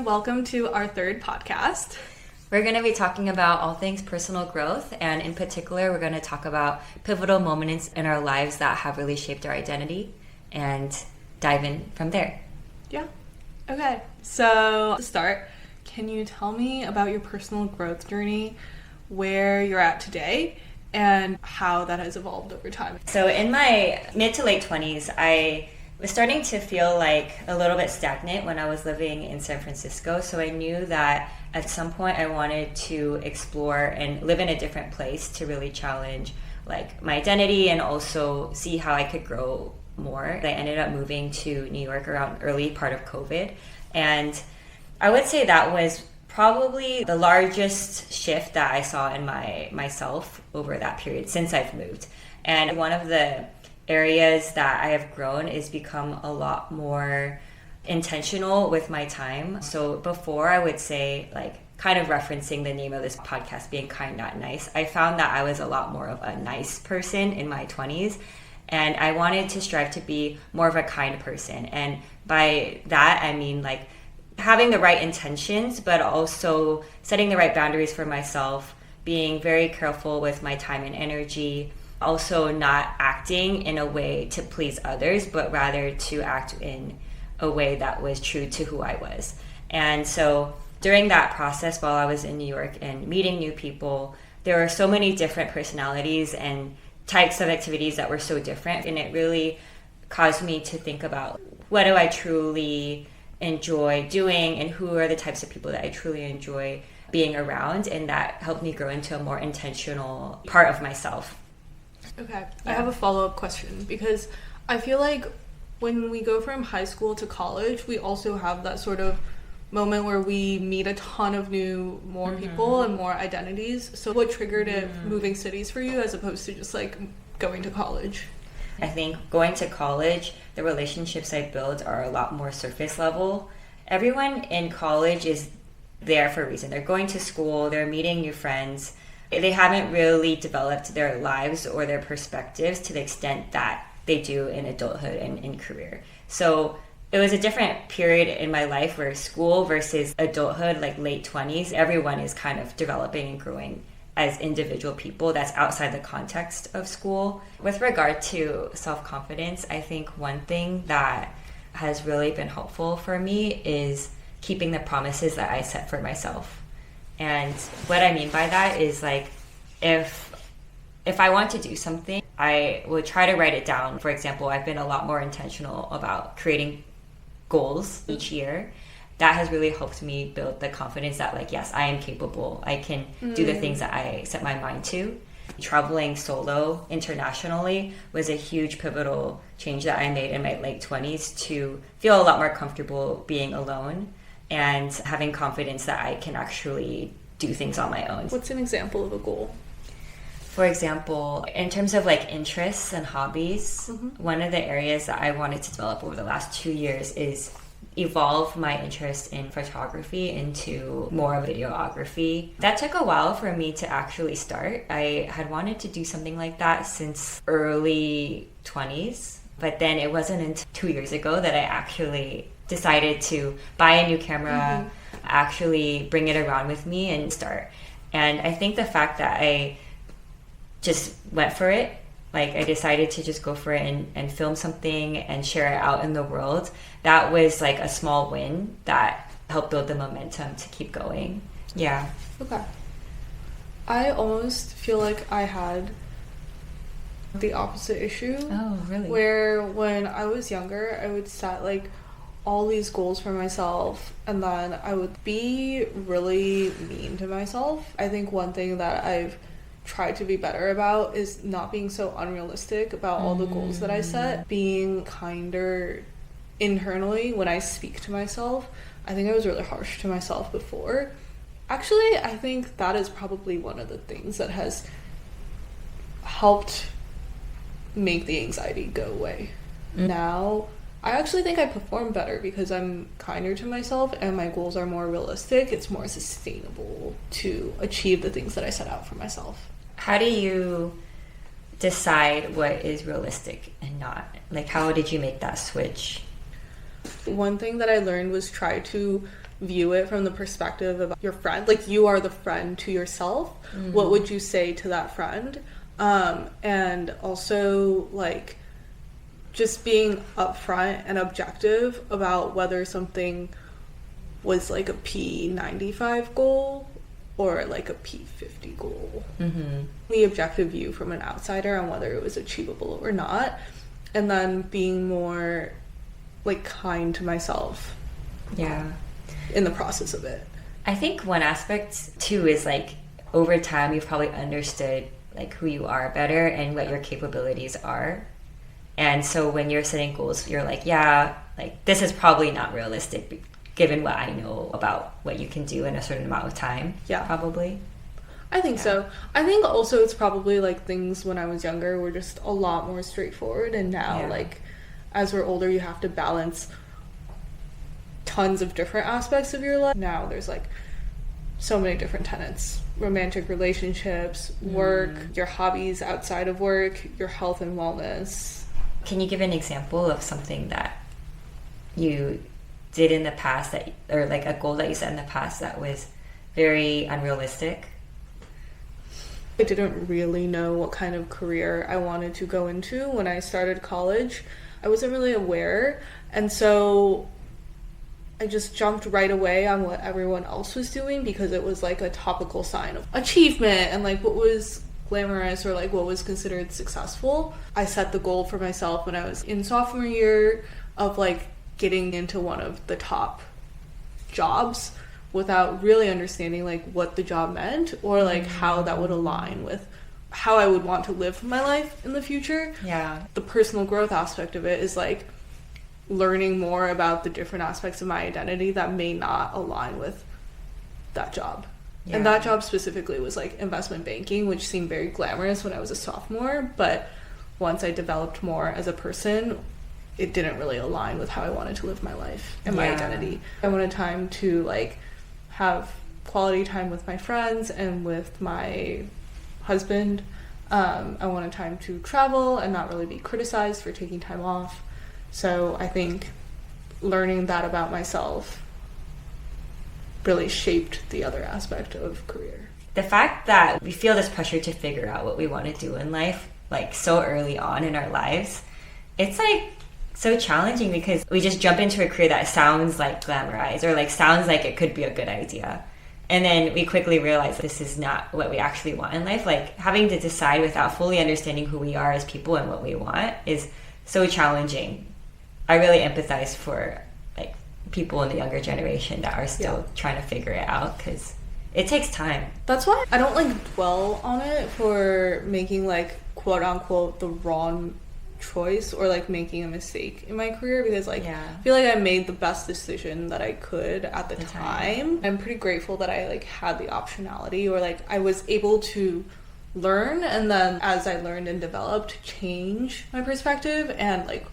everyone. Welcome to our third podcast. We're going to be talking about all things personal growth, and in particular, we're going to talk about pivotal moments in our lives that have really shaped our identity and dive in from there. Yeah. Okay. So, to start, can you tell me about your personal growth journey, where you're at today, and how that has evolved over time? So, in my mid to late 20s, I was starting to feel like a little bit stagnant when I was living in San Francisco. So I knew that at some point I wanted to explore and live in a different place to really challenge like my identity and also see how I could grow more. I ended up moving to New York around early part of COVID. And I would say that was probably the largest shift that I saw in myself over that period since I've moved. And one of the areas that I have grown is become a lot more intentional with my time. So before, I would say, like, kind of referencing the name of this podcast being Kind Not Nice, I found that I was a lot more of a nice person in my 20s, and I wanted to strive to be more of a kind person. And by that I mean like having the right intentions, but also setting the right boundaries for myself, being very careful with my time and energy, also not acting in a way to please others, but rather to act in a way that was true to who I was. And so during that process, while I was in New York and meeting new people, there were so many different personalities and types of activities that were so different. And it really caused me to think about, what do I truly enjoy doing, and who are the types of people that I truly enjoy being around? And that helped me grow into a more intentional part of myself. Okay, I have a follow-up question, because I feel like when we go from high school to college, we also have that sort of moment where we meet a ton of more people and more identities. So what triggered it moving cities for you as opposed to just like going to college? I think going to college, the relationships I built are a lot more surface level. Everyone in college is there for a reason. They're going to school, they're meeting new friends. They haven't really developed their lives or their perspectives to the extent that they do in adulthood and in career. So it was a different period in my life where school versus adulthood, like late 20s, everyone is kind of developing and growing as individual people that's outside the context of school. With regard to self-confidence, I think one thing that has really been helpful for me is keeping the promises that I set for myself. And what I mean by that is, like, if I want to do something, I would try to write it down. For example, I've been a lot more intentional about creating goals each year. That has really helped me build the confidence that, like, yes, I am capable. I can do the things that I set my mind to. Traveling solo internationally was a huge pivotal change that I made in my late 20s to feel a lot more comfortable being alone and having confidence that I can actually do things on my own. What's an example of a goal? For example, in terms of like interests and hobbies, one of the areas that I wanted to develop over the last 2 years is evolve my interest in photography into more videography. That took a while for me to actually start. I had wanted to do something like that since early 20s, but then it wasn't until 2 years ago that I actually decided to buy a new camera, actually bring it around with me and start. And I think the fact that I just went for it, like I decided to just go for it and film something and share it out in the world, that was like a small win that helped build the momentum to keep going. Yeah. Okay. I almost feel like I had the opposite issue. Oh, really? Where when I was younger, I would set like all these goals for myself, and then I would be really mean to myself. I think one thing that I've tried to be better about is not being so unrealistic about all the goals that I set, being kinder internally when I speak to myself. I think I was really harsh to myself before. Actually, I think that is probably one of the things that has helped make the anxiety go away. Now, I actually think I perform better because I'm kinder to myself and my goals are more realistic. It's more sustainable to achieve the things that I set out for myself. How do you decide what is realistic and not? Like, how did you make that switch? One thing that I learned was try to view it from the perspective of your friend, like you are the friend to yourself, what would you say to that friend? And also like just being upfront and objective about whether something was like a P95 goal or like a P50 goal. The objective view from an outsider on whether it was achievable or not, and then being more like kind to myself in the process of it. I think one aspect too is like over time you've probably understood like who you are better and what your capabilities are. And so when you're setting goals, you're like, yeah, like this is probably not realistic given what I know about what you can do in a certain amount of time. Yeah. Probably. I think so. I think also it's probably like things when I was younger were just a lot more straightforward, and now like as we're older you have to balance tons of different aspects of your life. Now there's like so many different tenets: romantic relationships, work, your hobbies outside of work, your health and wellness. Can you give an example of something that you did in the past that, or like a goal that you set in the past that was very unrealistic? I didn't really know what kind of career I wanted to go into when I started college. I wasn't really aware, and so I just jumped right away on what everyone else was doing because it was like a topical sign of achievement and like what was glamorous or like what was considered successful. I set the goal for myself when I was in sophomore year of like getting into one of the top jobs without really understanding like what the job meant or like how that would align with how I would want to live my life in the future. Yeah. The personal growth aspect of it is like learning more about the different aspects of my identity that may not align with that job. Yeah. And that job specifically was like investment banking, which seemed very glamorous when I was a sophomore, but once I developed more as a person, it didn't really align with how I wanted to live my life and my identity. I wanted time to like have quality time with my friends and with my husband. I wanted time to travel and not really be criticized for taking time off. So I think learning that about myself really shaped the other aspect of career. The fact that we feel this pressure to figure out what we want to do in life, like so early on in our lives, it's like so challenging because we just jump into a career that sounds like glamorized or like sounds like it could be a good idea. And then we quickly realize this is not what we actually want in life. Like having to decide without fully understanding who we are as people and what we want is so challenging. I really empathize for like people in the younger generation that are still trying to figure it out because it takes time. That's why I don't like dwell on it for making like quote unquote the wrong choice or like making a mistake in my career because like I feel like I made the best decision that I could at the time. I'm pretty grateful that I like had the optionality or like I was able to learn and then as I learned and developed change my perspective and like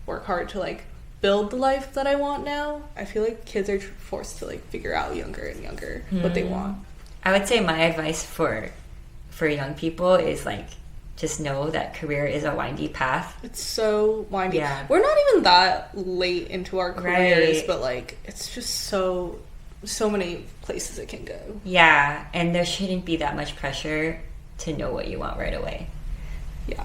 work hard to like build the life that I want now. I feel like kids are forced to like figure out younger and younger what they want. I would say my advice for young people is like just know that career is a windy path. It's so windy. Yeah. We're not even that late into our careers, but like it's just so many places it can go. Yeah, and there shouldn't be that much pressure to know what you want right away. Yeah.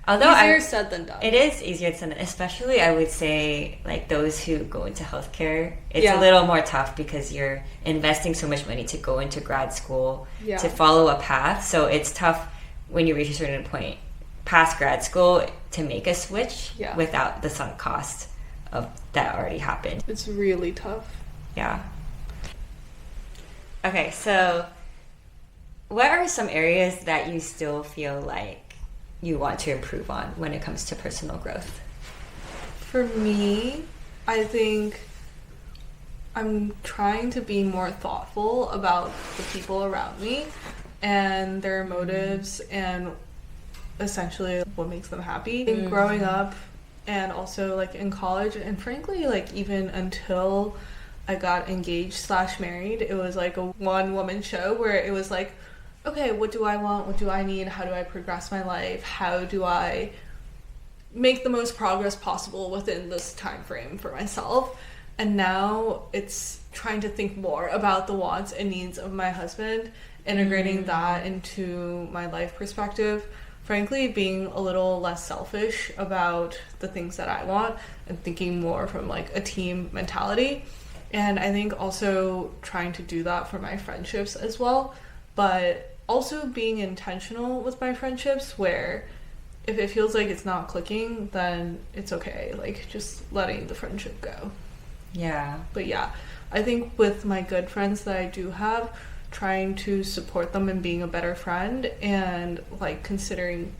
Although easier said than done. It is easier said than done, especially I would say like those who go into healthcare. It's a little more tough because you're investing so much money to go into grad school to follow a path. So it's tough when you reach a certain point past grad school to make a switch without the sunk cost of that already happened. It's really tough. Yeah. Okay, so what are some areas that you still feel like you want to improve on when it comes to personal growth? For me, I think I'm trying to be more thoughtful about the people around me and their motives and essentially what makes them happy. Growing up and also like in college and frankly like even until I got engaged / married, it was like a one-woman show where it was like, okay, what do I want? What do I need? How do I progress my life? How do I make the most progress possible within this time frame for myself? And now it's trying to think more about the wants and needs of my husband, integrating that into my life perspective. Frankly, being a little less selfish about the things that I want and thinking more from like a team mentality. And I think also trying to do that for my friendships as well, but also being intentional with my friendships where if it feels like it's not clicking, then it's okay. Like just letting the friendship go. Yeah. But yeah, I think with my good friends that I do have, trying to support them in being a better friend and like considering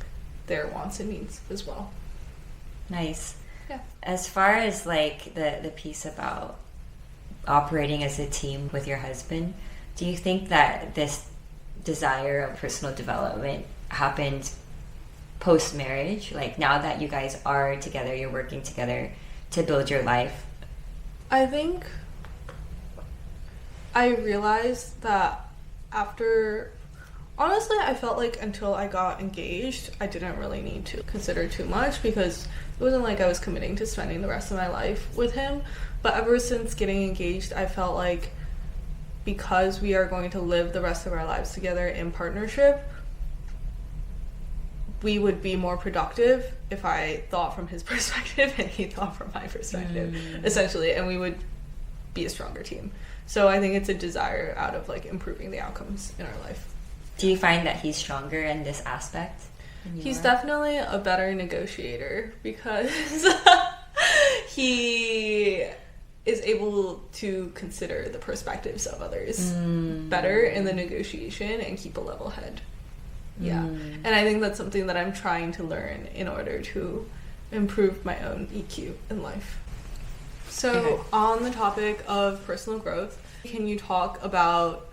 their wants and needs as well. Nice. Yeah. As far as like the piece about operating as a team with your husband, do you think that this desire of personal development happened post-marriage? Like now that you guys are together, you're working together to build your life? I think I realized that after, honestly, I felt like until I got engaged, I didn't really need to consider too much because it wasn't like I was committing to spending the rest of my life with him. But ever since getting engaged, I felt like because we are going to live the rest of our lives together in partnership, we would be more productive if I thought from his perspective and he thought from my perspective, essentially, and we would be a stronger team. So I think it's a desire out of like improving the outcomes in our life. Do you find that he's stronger in this aspect? He's definitely a better negotiator because he is able to consider the perspectives of others better in the negotiation and keep a level head. Yeah. And I think that's something that I'm trying to learn in order to improve my own EQ in life. So on the topic of personal growth, can you talk about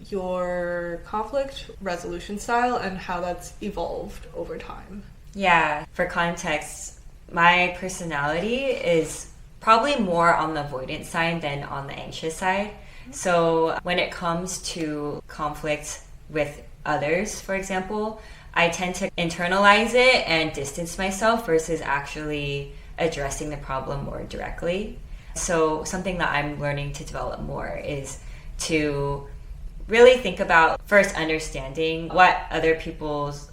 your conflict resolution style and how that's evolved over time? Yeah, for context, my personality is probably more on the avoidant side than on the anxious side. So when it comes to conflict with others, for example, I tend to internalize it and distance myself versus actually addressing the problem more directly. So something that I'm learning to develop more is to really think about first understanding what other people's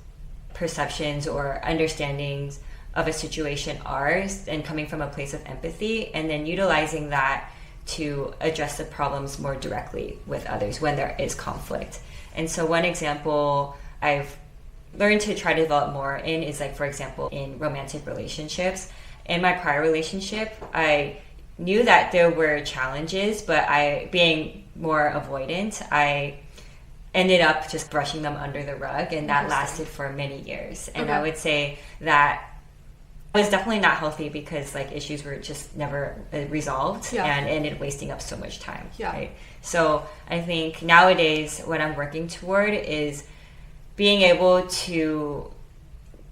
perceptions or understandings of a situation are and coming from a place of empathy, and then utilizing that to address the problems more directly with others when there is conflict. And so one example I've learned to try to develop more in is like, for example, in romantic relationships. In my prior relationship, I knew that there were challenges, but being more avoidant, I ended up just brushing them under the rug, and that lasted for many years. And I would say that was definitely not healthy because like issues were just never resolved and ended wasting up so much time. Right? So I think nowadays what I'm working toward is being able to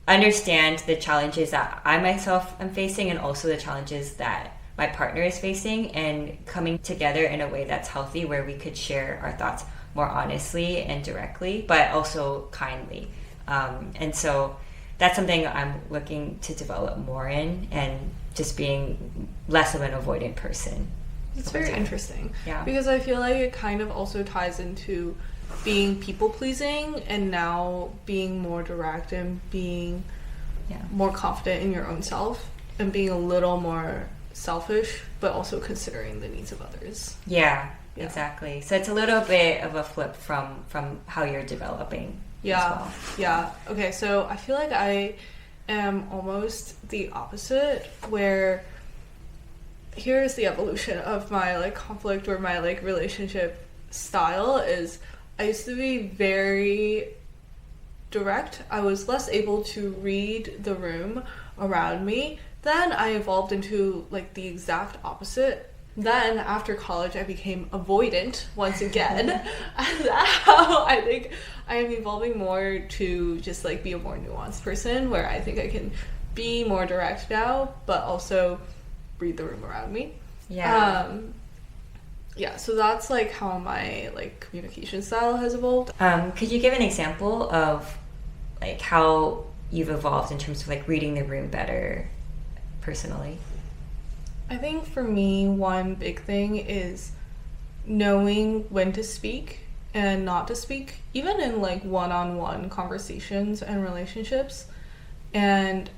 understand the challenges that I myself am facing and also the challenges that my partner is facing, and coming together in a way that's healthy where we could share our thoughts more honestly and directly, but also kindly. And so that's something I'm looking to develop more in, and just being less of an avoidant person. It's very interesting. Yeah. Because I feel like it kind of also ties into being people-pleasing and now being more direct and being more confident in your own self and being a little more selfish, but also considering the needs of others. Yeah, exactly. So it's a little bit of a flip from how you're developing. Yeah, yeah. Okay, so I feel like I am almost the opposite, where here's the evolution of my like conflict or my like relationship style is I used to be very direct. I was less able to read the room around me. Then I evolved into like the exact opposite. Then after college I became avoidant once again. And now I think I am evolving more to just like be a more nuanced person, where I think I can be more direct now, but also read the room around me. So that's like how my like communication style has evolved. Could you give an example of like how you've evolved in terms of like reading the room better personally? I think for me, one big thing is knowing when to speak and not to speak, even in like one-on-one conversations and relationships, and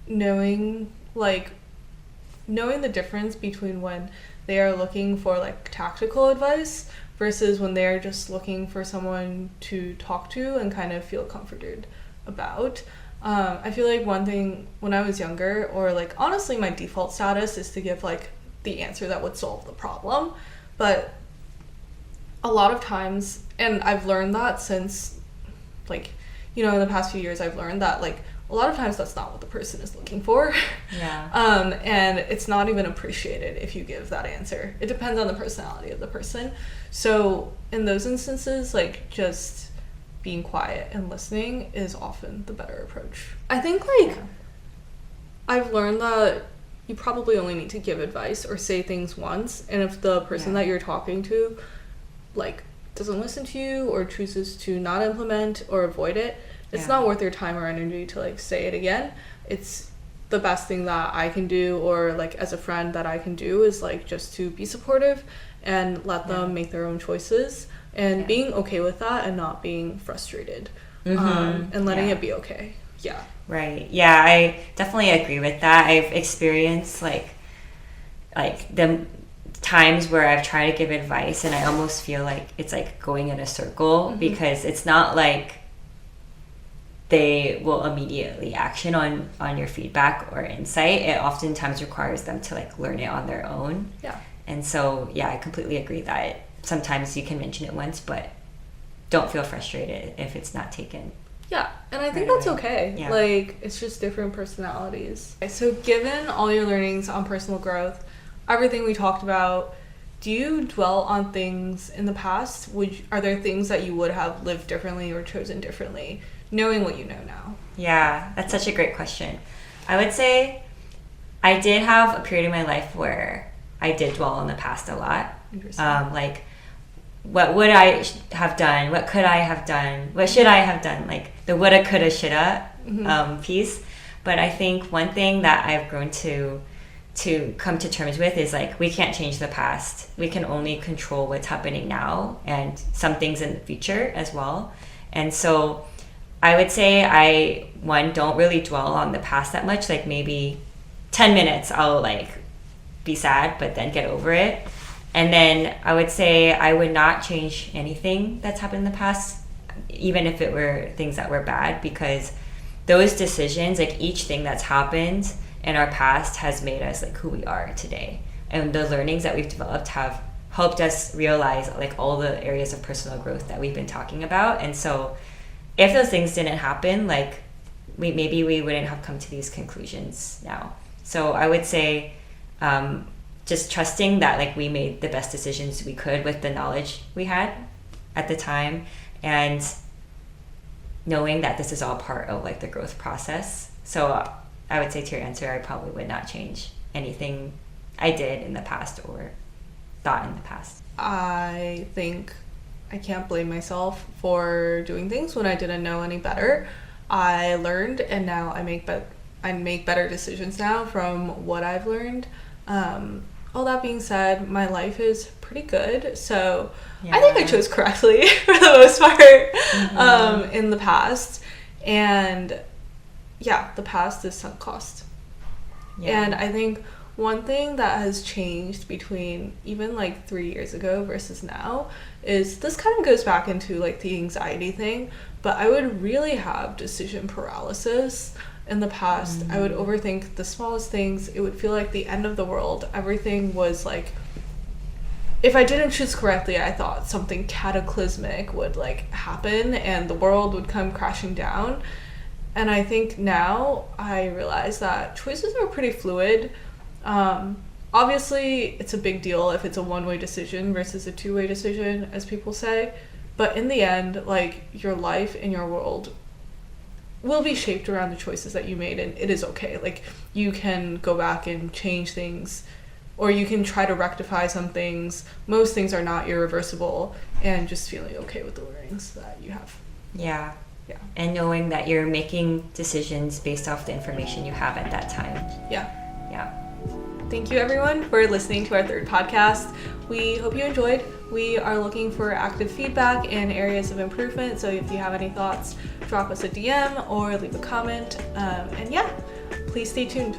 knowing like knowing the difference between when they are looking for like tactical advice versus when they're just looking for someone to talk to and kind of feel comforted about. I feel like one thing when I was younger, or like honestly my default status is to give like the answer that would solve the problem, but a lot of times, and I've learned that since like, you know, in the past few years I've learned that like a lot of times that's not what the person is looking for. Yeah. And it's not even appreciated if you give that answer. It depends on the personality of the person. So in those instances, like just being quiet and listening is often the better approach. I think like I've learned that you probably only need to give advice or say things once, and if the person that you're talking to like doesn't listen to you or chooses to not implement or avoid it, it's not worth your time or energy to like say it again. It's the best thing that I can do, or like as a friend that I can do, is like just to be supportive and let them make their own choices, and being okay with that and not being frustrated, and letting it be okay. Yeah. Right. Yeah, I definitely agree with that. I've experienced like the times where I've tried to give advice and I almost feel like it's like going in a circle, because it's not like they will immediately action on your feedback or insight. It oftentimes requires them to like learn it on their own. Yeah. And so, yeah, I completely agree that sometimes you can mention it once, but don't feel frustrated if it's not taken. Yeah, and I think that's okay. Yeah. Like, it's just different personalities. So given all your learnings on personal growth, everything we talked about, do you dwell on things in the past? Are there things that you would have lived differently or chosen differently, knowing what you know now? Yeah, that's such a great question. I would say I did have a period in my life where I did dwell on the past a lot. Interesting. Like, what would I have done? What could I have done? What should I have done? Like the woulda, coulda, shoulda piece. But I think one thing that I've grown to come to terms with is like, we can't change the past. We can only control what's happening now and some things in the future as well. And so I would say don't really dwell on the past that much. Like maybe 10 minutes I'll like be sad, but then get over it. And then I would say I would not change anything that's happened in the past, even if it were things that were bad, because those decisions, like each thing that's happened in our past has made us like who we are today. And the learnings that we've developed have helped us realize like all the areas of personal growth that we've been talking about. And so if those things didn't happen, like we wouldn't have come to these conclusions now. So I would say just trusting that like we made the best decisions we could with the knowledge we had at the time, and knowing that this is all part of like the growth process. So I would say to your answer, I probably would not change anything I did in the past or thought in the past. I think I can't blame myself for doing things when I didn't know any better. I learned, and now I make better decisions now from what I've learned. All that being said, my life is pretty good, so I think I chose correctly for the most part in the past. And yeah, the past is sunk cost. Yeah. And I think one thing that has changed between even like 3 years ago versus now is, this kind of goes back into like the anxiety thing, but I would really have decision paralysis. In the past, I would overthink the smallest things. It would feel like the end of the world. Everything was like, if I didn't choose correctly, I thought something cataclysmic would like happen and the world would come crashing down. And I think now I realize that choices are pretty fluid. Obviously, it's a big deal if it's a one-way decision versus a two-way decision, as people say. But in the end, like, your life and your world will be shaped around the choices that you made, and it is okay. Like, you can go back and change things, or you can try to rectify some things. Most things are not irreversible, and just feeling okay with the learnings that you have. Yeah. And knowing that you're making decisions based off the information you have at that time. Yeah. thank you everyone for listening to our third podcast. We hope you enjoyed. We are looking for active feedback and areas of improvement, so if you have any thoughts, drop us a DM or leave a comment. And yeah, please stay tuned.